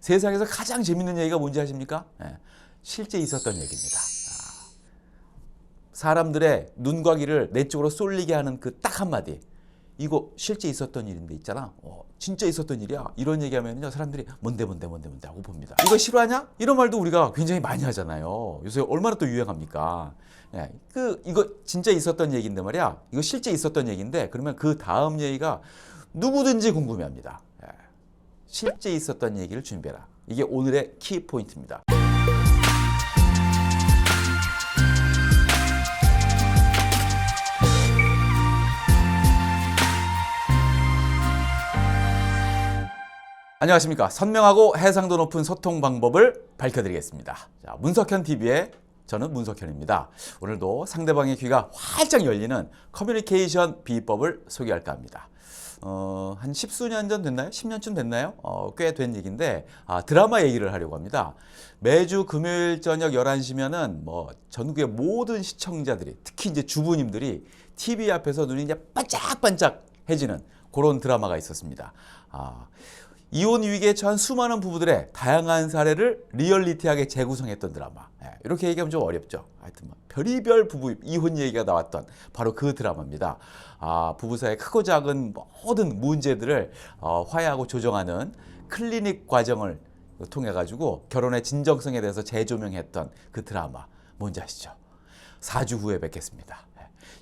세상에서 가장 재밌는 얘기가 뭔지 아십니까? 실제 있었던 얘기입니다. 사람들의 눈과 귀를 내 쪽으로 쏠리게 하는 그 딱 한마디. 이거 실제 있었던 일인데 있잖아. 진짜 있었던 일이야. 이런 얘기하면요 사람들이 뭔데 하고 봅니다. 이거 실화냐? 이런 말도 우리가 굉장히 많이 하잖아요. 요새 얼마나 또 유행합니까? 이거 진짜 있었던 얘기인데 말이야. 이거 실제 있었던 얘기인데 그러면 그 다음 얘기가 누구든지 궁금해합니다. 실제 있었던 얘기를 준비해라. 이게 오늘의 키 포인트입니다. 안녕하십니까. 선명하고 해상도 높은 소통 방법을 밝혀드리겠습니다. 자, 문석현 TV의 저는 문석현입니다. 오늘도 상대방의 귀가 활짝 열리는 커뮤니케이션 비법을 소개할까 합니다. 한 십수년 전 됐나요? 10년쯤 됐나요? 꽤 된 얘기인데 드라마 얘기를 하려고 합니다. 매주 금요일 저녁 11시면은 전국의 모든 시청자들이 특히 이제 주부님들이 TV 앞에서 눈이 이제 반짝반짝해지는 그런 드라마가 있었습니다. 이혼 위기에 처한 수많은 부부들의 다양한 사례를 리얼리티하게 재구성했던 드라마. 이렇게 얘기하면 좀 어렵죠. 하여튼 별의별 부부 이혼 얘기가 나왔던 바로 그 드라마입니다. 부부 사이의 크고 작은 모든 문제들을 화해하고 조정하는 클리닉 과정을 통해 가지고 결혼의 진정성에 대해서 재조명했던 그 드라마 뭔지 아시죠? 4주 후에 뵙겠습니다.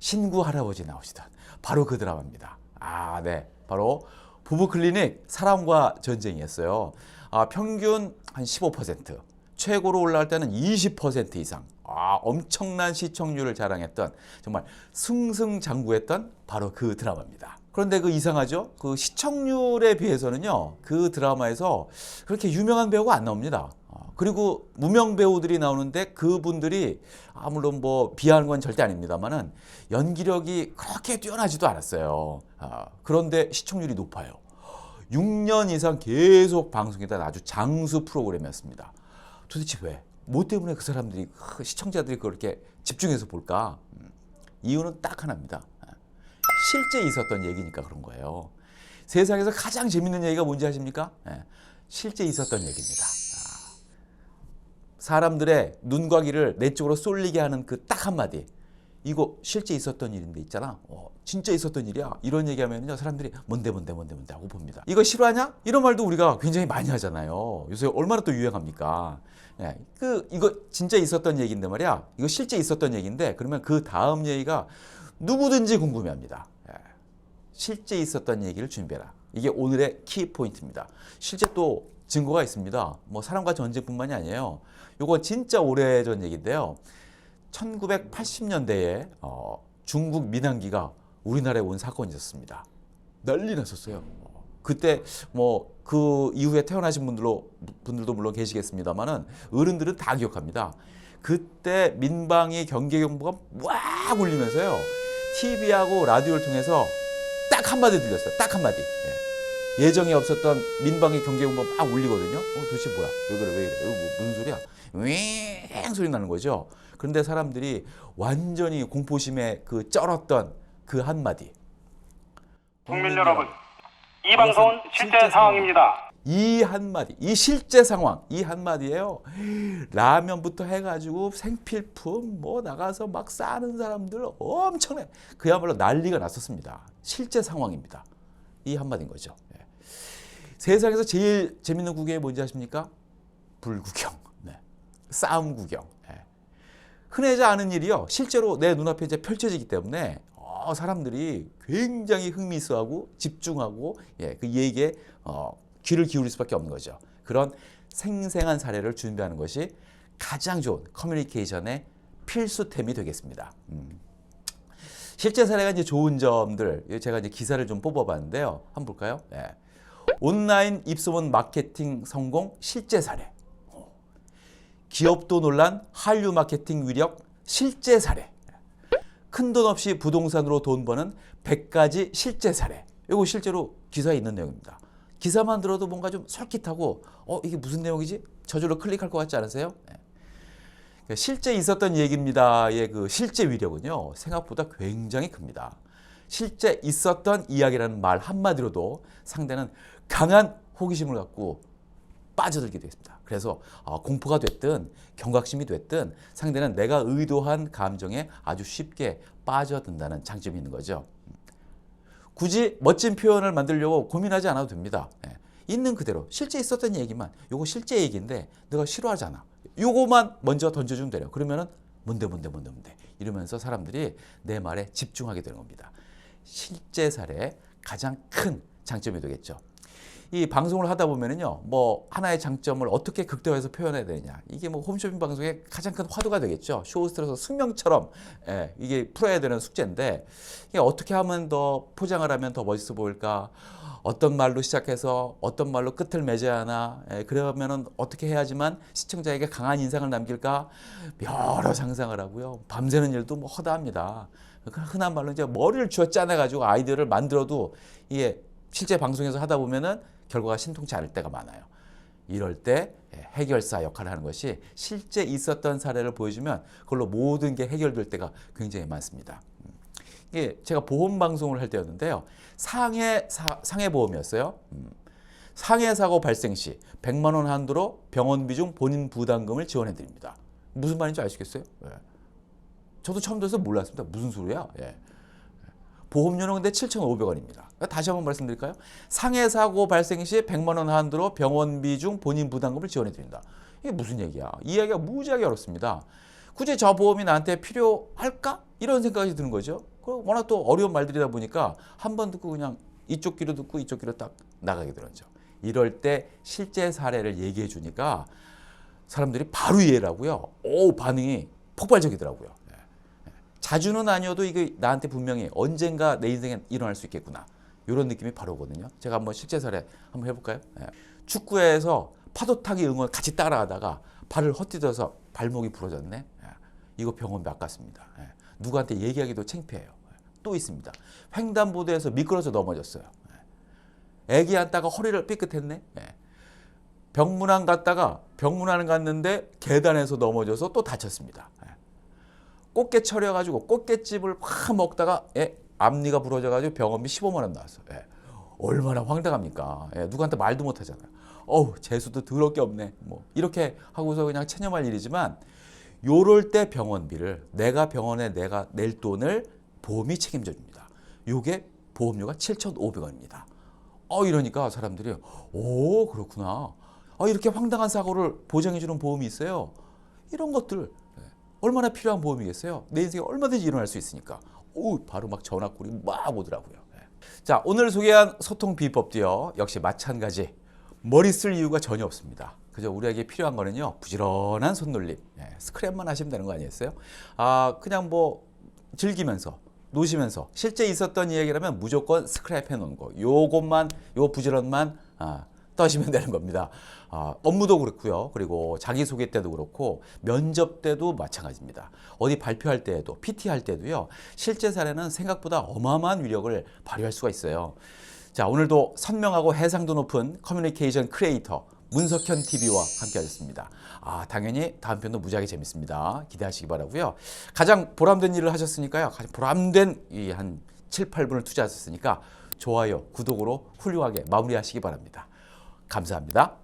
신구 할아버지 나오시던 바로 그 드라마입니다. 네, 바로 부부 클리닉 사랑과 전쟁이었어요. 평균 한 15%, 최고로 올라갈 때는 20% 이상. 엄청난 시청률을 자랑했던 정말 승승장구했던 바로 그 드라마입니다. 그런데 그 이상하죠? 그 시청률에 비해서는요, 그 드라마에서 그렇게 유명한 배우가 안 나옵니다. 그리고 무명 배우들이 나오는데 그분들이 물론 비하하는 건 절대 아닙니다만은 연기력이 그렇게 뛰어나지도 않았어요. 그런데 시청률이 높아요. 6년 이상 계속 방송했던 아주 장수 프로그램이었습니다. 도대체 왜? 뭐 때문에 그 사람들이 시청자들이 그렇게 집중해서 볼까? 이유는 딱 하나입니다. 실제 있었던 얘기니까 그런 거예요. 세상에서 가장 재밌는 얘기가 뭔지 아십니까? 실제 있었던 얘기입니다. 사람들의 눈과 귀를 내 쪽으로 쏠리게 하는 그 딱 한마디. 이거 실제 있었던 일인데 있잖아. 진짜 있었던 일이야. 이런 얘기하면요 사람들이 뭔데 하고 봅니다. 이거 실화냐? 이런 말도 우리가 굉장히 많이 하잖아요. 요새 얼마나 또 유행합니까? 이거 진짜 있었던 얘기인데 말이야. 이거 실제 있었던 얘기인데 그러면 그 다음 얘기가 누구든지 궁금해합니다. 실제 있었던 얘기를 준비해라. 이게 오늘의 키 포인트입니다. 실제 또 증거가 있습니다. 사랑과 전쟁뿐만이 아니에요. 이거 진짜 오래전 얘기인데요. 1980년대에 중국 민항기가 우리나라에 온 사건이 있었습니다. 난리 났었어요. 그때 그 이후에 태어나신 분들도 물론 계시겠습니다만은 어른들은 다 기억합니다. 그때 민방위 경계경보가 막 울리면서요. TV하고 라디오를 통해서 딱 한마디 들렸어요. 딱 한마디. 예정에 없었던 민방위 경계경보가 막 울리거든요. 도대체 뭐야? 왜 그래? 이거 무슨 소리야? 윙 소리 나는 거죠. 그런데 사람들이 완전히 공포심에 쩔었던 그 한마디. 국민 여러분, 이 방송은 실제 상황입니다. 이 한마디, 이 실제 상황, 이 한마디예요. 라면부터 해가지고 생필품 나가서 막 싸는 사람들 엄청나게 그야말로 난리가 났었습니다. 실제 상황입니다. 이 한마디인 거죠. 세상에서 제일 재밌는 구경이 뭔지 아십니까? 불구경, 싸움 구경. 흔하지 않은 일이요. 실제로 내 눈앞에 이제 펼쳐지기 때문에 사람들이 굉장히 흥미있어하고 집중하고 그 얘기에 귀를 기울일 수밖에 없는 거죠. 그런 생생한 사례를 준비하는 것이 가장 좋은 커뮤니케이션의 필수템이 되겠습니다. 실제 사례가 이제 좋은 점들 제가 이제 기사를 좀 뽑아봤는데요. 한번 볼까요? 온라인 입소문 마케팅 성공 실제 사례. 기업도 놀란 한류 마케팅 위력 실제 사례. 큰돈 없이 부동산으로 돈 버는 100가지 실제 사례. 이거 실제로 기사에 있는 내용입니다. 기사만 들어도 뭔가 좀 솔깃하고 이게 무슨 내용이지? 저절로 클릭할 것 같지 않으세요? 실제 있었던 얘기입니다의 그 실제 위력은요 생각보다 굉장히 큽니다. 실제 있었던 이야기라는 말 한마디로도 상대는 강한 호기심을 갖고 빠져들게 되겠습니다. 그래서 공포가 됐든 경각심이 됐든 상대는 내가 의도한 감정에 아주 쉽게 빠져든다는 장점이 있는 거죠. 굳이 멋진 표현을 만들려고 고민하지 않아도 됩니다. 있는 그대로 실제 있었던 얘기만, 요거 실제 얘기인데 내가 싫어하잖아. 요거만 먼저 던져주면 돼요. 그러면은 뭔데 이러면서 사람들이 내 말에 집중하게 되는 겁니다. 실제 사례의 가장 큰 장점이 되겠죠. 이 방송을 하다 보면은요, 뭐 하나의 장점을 어떻게 극대화해서 표현해야 되느냐, 이게 뭐 홈쇼핑 방송의 가장 큰 화두가 되겠죠. 쇼호스트로서 숙명처럼 이게 풀어야 되는 숙제인데, 이게 어떻게 하면 더 포장을 하면 더 멋있어 보일까, 어떤 말로 시작해서 어떤 말로 끝을 맺어야 하나, 그러면은 어떻게 해야지만 시청자에게 강한 인상을 남길까, 여러 상상을 하고요. 밤새는 일도 뭐 허다합니다. 흔한 말로 이제 머리를 쥐어 짜내가지고 아이디어를 만들어도 이게 실제 방송에서 하다 보면은 결과가 신통치 않을 때가 많아요. 이럴 때 해결사 역할을 하는 것이 실제 있었던 사례를 보여주면 그걸로 모든 게 해결될 때가 굉장히 많습니다. 이게 제가 보험 방송을 할 때였는데요. 상해 보험이었어요. 상해 사고 발생 시 100만 원 한도로 병원비 중 본인 부담금을 지원해 드립니다. 무슨 말인지 아시겠어요? 저도 처음 들어서 몰랐습니다. 무슨 소리야? 보험료는 근데 7,500원입니다. 다시 한번 말씀드릴까요? 상해 사고 발생 시 100만 원 한도로 병원비 중 본인 부담금을 지원해 드린다. 이게 무슨 얘기야? 이해하기가 무지하게 어렵습니다. 굳이 저 보험이 나한테 필요할까? 이런 생각이 드는 거죠. 워낙 또 어려운 말들이다 보니까 한 번 듣고 그냥 이쪽 귀로 듣고 이쪽 귀로 딱 나가게 되는 거죠. 이럴 때 실제 사례를 얘기해 주니까 사람들이 바로 이해를 하고요. 반응이 폭발적이더라고요. 자주는 아니어도 이게 나한테 분명히 언젠가 내 인생에 일어날 수 있겠구나. 이런 느낌이 바로 오거든요. 제가 한번 실제 사례 한번 해볼까요? 축구에서 파도 타기 응원 같이 따라하다가 발을 헛디뎌서 발목이 부러졌네. 이거 병원비 아깝습니다. 누구한테 얘기하기도 창피해요. 또 있습니다. 횡단보도에서 미끄러져 넘어졌어요. 애기 앉다가 허리를 삐끗했네. 병문안 갔다가 병문안 갔는데 계단에서 넘어져서 또 다쳤습니다. 꽃게 차려가지고 꽃게집을 확 먹다가 앞니가 부러져가지고 병원비 15만 원 나왔어요. 얼마나 황당합니까? 누구한테 말도 못하잖아요. 재수도 더럽게 없네. 뭐 이렇게 하고서 그냥 체념할 일이지만 요럴 때 병원비를 내가 병원에 내가 낼 돈을 보험이 책임져 줍니다. 요게 보험료가 7,500원입니다. 이러니까 사람들이 그렇구나. 이렇게 황당한 사고를 보장해 주는 보험이 있어요. 이런 것들 얼마나 필요한 보험이겠어요? 내 인생에 얼마든지 일어날 수 있으니까. 바로 막 전화콜이 막 오더라고요. 자, 오늘 소개한 소통 비법도요. 역시 마찬가지. 머리 쓸 이유가 전혀 없습니다. 그저 우리에게 필요한 거는요. 부지런한 손놀림. 스크랩만 하시면 되는 거 아니겠어요? 그냥 뭐 즐기면서 노시면서 실제 있었던 이야기라면 무조건 스크랩 해놓은 거. 요 부지런만 떠시면 되는 겁니다. 업무도 그렇고요. 그리고 자기소개 때도 그렇고 면접 때도 마찬가지입니다. 어디 발표할 때에도 PT 할 때도요. 실제 사례는 생각보다 어마어마한 위력을 발휘할 수가 있어요. 자, 오늘도 선명하고 해상도 높은 커뮤니케이션 크리에이터 문석현 TV와 함께 하셨습니다. 당연히 다음 편도 무지하게 재밌습니다. 기대하시기 바라고요. 가장 보람된 일을 하셨으니까요. 가장 보람된 이 한 7, 8분을 투자하셨으니까 좋아요, 구독으로 훌륭하게 마무리하시기 바랍니다. 감사합니다.